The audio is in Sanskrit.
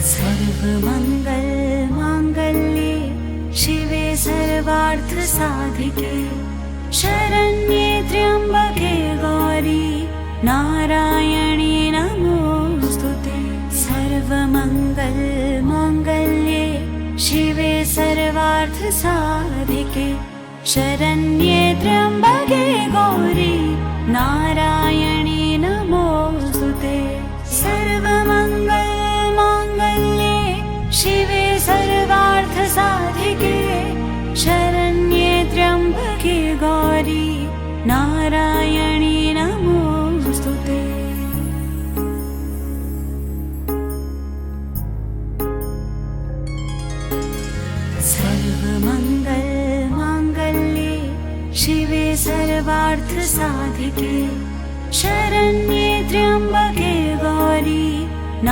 सर्वमंगल मांगल्ये शिवे सर्वार्थसाधिके शरण्ये त्र्यंबके गौरी नारायणी नमोस्तुते। सर्वमंगल मांगल्ये शिवे सर्वार्थसाधिके शरण्ये त्र्यंबके गौरी नारायणी नमोस्तुते। सर्वमंगल मांगल्ये शिवे सर्वार्थसाधिके शरण्ये त्र्यंबके गौरी नारायणी नमोस्तुते। सर्वमंगल मांगल्ये शिवे सर्वार्थसाधिके शरण्ये त्र्यंबके गौरी